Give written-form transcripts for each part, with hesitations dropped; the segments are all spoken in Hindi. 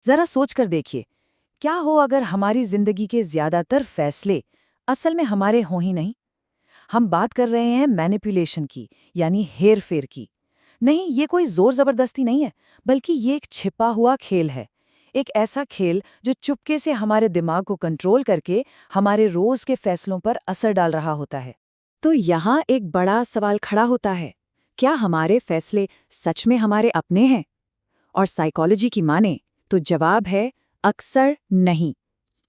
जरा सोच कर देखिए, क्या हो अगर हमारी जिंदगी के ज्यादातर फैसले असल में हमारे हों ही नहीं। हम बात कर रहे हैं मैनिपुलेशन की, यानी हेर फेर की। नहीं, ये कोई जोर जबरदस्ती नहीं है, बल्कि ये एक छिपा हुआ खेल है। एक ऐसा खेल जो चुपके से हमारे दिमाग को कंट्रोल करके हमारे रोज के फैसलों पर असर डाल रहा होता है। तो यहाँ एक बड़ा सवाल खड़ा होता है, क्या हमारे फैसले सच में हमारे अपने हैं? और साइकोलॉजी की माने तो जवाब है अक्सर नहीं।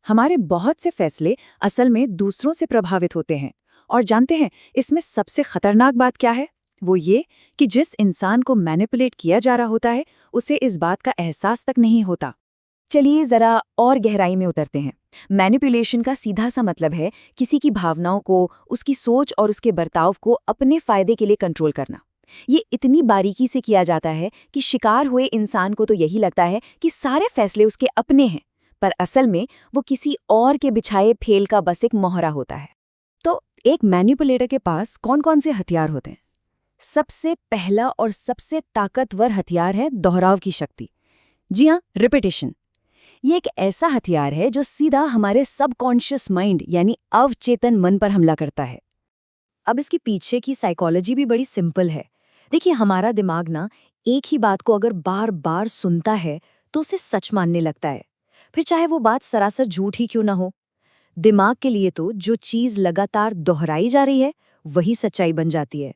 हमारे बहुत से फैसले असल में दूसरों से प्रभावित होते हैं। और जानते हैं इसमें सबसे खतरनाक बात क्या है? वो ये कि जिस इंसान को मैनिपुलेट किया जा रहा होता है उसे इस बात का एहसास तक नहीं होता। चलिए जरा और गहराई में उतरते हैं। मैनिपुलेशन का सीधा सा मतलब है किसी की भावनाओं को, उसकी सोच और उसके बर्ताव को अपने फायदे के लिए कंट्रोल करना। ये इतनी बारीकी से किया जाता है कि शिकार हुए इंसान को तो यही लगता है कि सारे फैसले उसके अपने हैं, पर असल में वो किसी और के बिछाए फेल का बस एक मोहरा होता है। तो एक मैनिपुलेटर के पास कौन कौन से हथियार होते हैं? सबसे पहला और सबसे ताकतवर हथियार है दोहराव की शक्ति। जी हाँ, रिपीटिशन। ये एक ऐसा हथियार है जो सीधा हमारे सबकॉन्शियस माइंड यानी अवचेतन मन पर हमला करता है। अब इसके पीछे की साइकोलॉजी भी बड़ी सिंपल है। देखिए, हमारा दिमाग ना एक ही बात को अगर बार बार सुनता है तो उसे सच मानने लगता है, फिर चाहे वो बात सरासर झूठ ही क्यों ना हो। दिमाग के लिए तो जो चीज लगातार दोहराई जा रही है वही सच्चाई बन जाती है।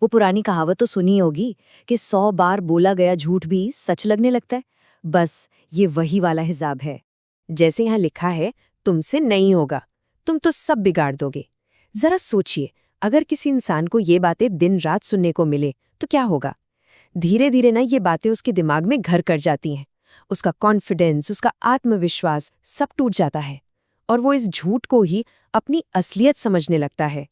वो पुरानी कहावत तो सुनी होगी कि 100 बार बोला गया झूठ भी सच लगने लगता है। बस ये वही वाला हिसाब है। जैसे यहाँ लिखा है, तुमसे नहीं होगा, तुम तो सब बिगाड़ दोगे। जरा सोचिए, अगर किसी इंसान को ये बातें दिन रात सुनने को मिले तो क्या होगा? धीरे धीरे ना ये बातें उसके दिमाग में घर कर जाती हैं। उसका कॉन्फिडेंस, उसका आत्मविश्वास सब टूट जाता है और वो इस झूठ को ही अपनी असलियत समझने लगता है।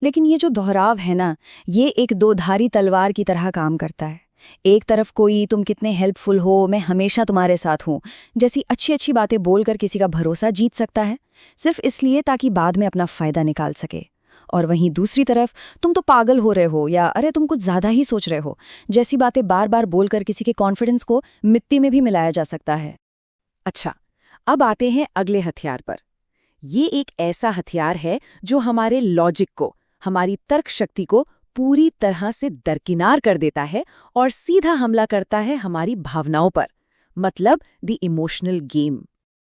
लेकिन ये जो दोहराव है ना, ये एक दोधारी तलवार की तरह काम करता है। एक तरफ कोई तुम कितने हेल्पफुल हो, मैं हमेशा तुम्हारे साथ हूँ जैसी अच्छी अच्छी बातें बोलकर किसी का भरोसा जीत सकता है, सिर्फ इसलिए ताकि बाद में अपना फायदा निकाल सके। और वहीं दूसरी तरफ तुम तो पागल हो रहे हो या अरे तुम कुछ ज्यादा ही सोच रहे हो जैसी बातें बार बार बोलकर किसी के कॉन्फिडेंस को मिट्टी में भी मिलाया जा सकता है। अच्छा, अब आते हैं अगले हथियार पर। ये एक ऐसा हथियार है जो हमारे लॉजिक को, हमारी तर्क शक्ति को पूरी तरह से दरकिनार कर देता है और सीधा हमला करता है हमारी भावनाओं पर, मतलब द इमोशनल गेम।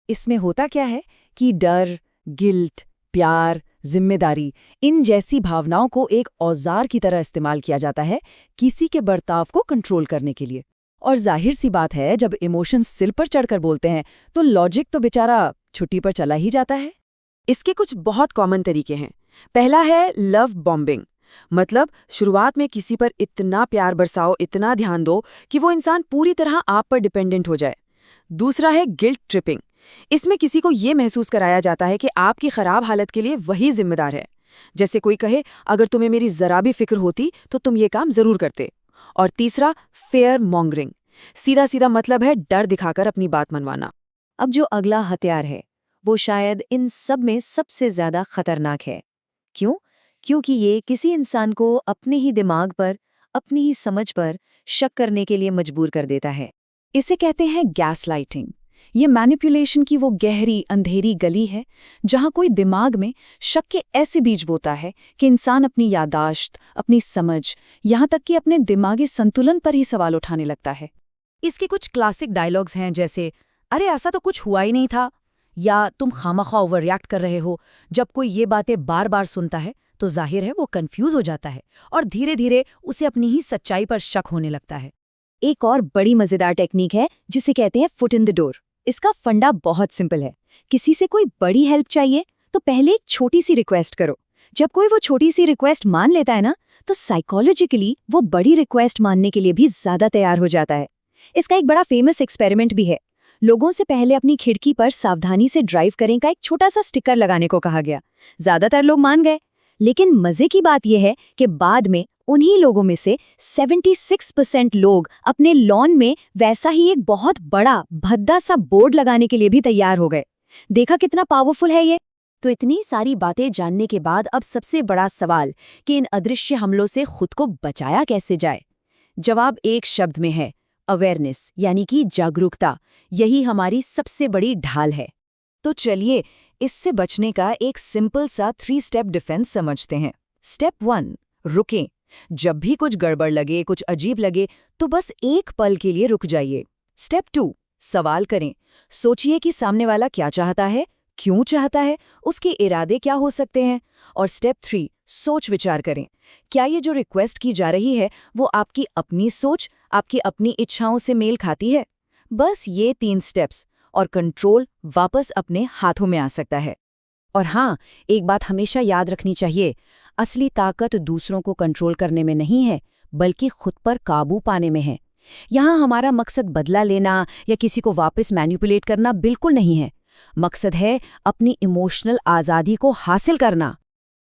इसमें होता क्या है कि डर, गिल्ट, प्यार, जिम्मेदारी, इन जैसी भावनाओं को एक औजार की तरह इस्तेमाल किया जाता है किसी के बर्ताव को कंट्रोल करने के लिए। और जाहिर सी बात है, जब इमोशंस सिर पर चढ़कर बोलते हैं तो लॉजिक तो बेचारा छुट्टी पर चला ही जाता है। इसके कुछ बहुत कॉमन तरीके हैं। पहला है लव बॉम्बिंग, मतलब शुरुआत में किसी पर इतना प्यार बरसाओ, इतना ध्यान दो कि वो इंसान पूरी तरह आप पर डिपेंडेंट हो जाए। दूसरा है गिल्ट ट्रिपिंग। इसमें किसी को ये महसूस कराया जाता है कि आपकी खराब हालत के लिए वही जिम्मेदार है। जैसे कोई कहे, अगर तुम्हें मेरी जरा भी फिक्र होती तो तुम ये काम जरूर करते। और तीसरा फेयर मॉन्गरिंग, सीधा सीधा मतलब है डर दिखाकर अपनी बात मनवाना। अब जो अगला हथियार है वो शायद इन सब में सबसे ज्यादा खतरनाक है। क्यों? क्योंकि ये किसी इंसान को अपने ही दिमाग पर, अपनी ही समझ पर शक करने के लिए मजबूर कर देता है। इसे कहते हैं गैसलाइटिंग। ये मैनिपुलेशन की वो गहरी अंधेरी गली है जहां कोई दिमाग में शक के ऐसे बीज बोता है कि इंसान अपनी यादाश्त, अपनी समझ, यहां तक कि अपने दिमागी संतुलन पर ही सवाल उठाने लगता है। इसके कुछ क्लासिक डायलॉग्स हैं, जैसे अरे ऐसा तो कुछ हुआ ही नहीं था, या तुम खामखा ओवर रिएक्ट कर रहे हो। जब कोई ये बातें बार बार सुनता है तो जाहिर है वो कंफ्यूज हो जाता है और धीरे धीरे उसे अपनी ही सच्चाई पर शक होने लगता है। एक और बड़ी मजेदार टेक्निक है जिसे कहते हैं फुट इन द डोर। इसका फंडा बहुत सिंपल है। किसी से कोई बड़ी हेल्प चाहिए तो पहले एक छोटी सी रिक्वेस्ट करो। जब कोई वो छोटी सी रिक्वेस्ट मान लेता है ना, तो साइकोलॉजिकली वो बड़ी रिक्वेस्ट मानने के लिए भी ज्यादा तैयार हो जाता है। इसका एक बड़ा फेमस एक्सपेरिमेंट भी है। लोगों से पहले अपनी खिड़की पर सावधानी से ड्राइव करें का एक छोटा सा स्टिकर लगाने को कहा गया। ज्यादातर लोग मान गए, लेकिन मजे की बात यह है कि बाद में उन्हीं लोगों में से 76% लोग अपने लॉन में वैसा ही एक बहुत बड़ा भद्दा सा बोर्ड लगाने के लिए भी तैयार हो गए। देखा कितना पावरफुल है ये। तो इतनी सारी बातें जानने के बाद अब सबसे बड़ा सवाल कि इन अदृश्य हमलों से खुद को बचाया कैसे जाए। जवाब एक शब्द में है, अवेयरनेस यानी कि जागरूकता, यही हमारी सबसे बड़ी ढाल है। तो चलिए इससे बचने का एक सिंपल सा 3 स्टेप डिफेंस समझते हैं। स्टेप 1, रुकें। जब भी कुछ गड़बड़ लगे, कुछ अजीब लगे, तो बस एक पल के लिए रुक जाइए। स्टेप 2, सवाल करें। सोचिए कि सामने वाला क्या चाहता है, क्यों चाहता है, उसके इरादे क्या हो सकते हैं। और स्टेप 3, सोच विचार करें। क्या ये जो रिक्वेस्ट की जा रही है वो आपकी अपनी सोच, आपकी अपनी इच्छाओं से मेल खाती है? बस ये 3 स्टेप्स और कंट्रोल वापस अपने हाथों में आ सकता है। और हाँ, एक बात हमेशा याद रखनी चाहिए, असली ताकत दूसरों को कंट्रोल करने में नहीं है, बल्कि खुद पर काबू पाने में है। यहाँ हमारा मकसद बदला लेना या किसी को वापस मैनिपुलेट करना बिल्कुल नहीं है। मकसद है अपनी इमोशनल आज़ादी को हासिल करना।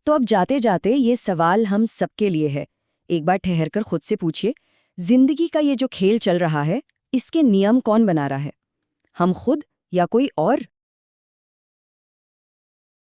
तो अब जाते जाते ये सवाल हम सबके लिए है। एक बार ठहरकर खुद से पूछिए, जिंदगी का ये जो खेल चल रहा है, इसके नियम कौन बना रहा है? हम खुद या कोई और?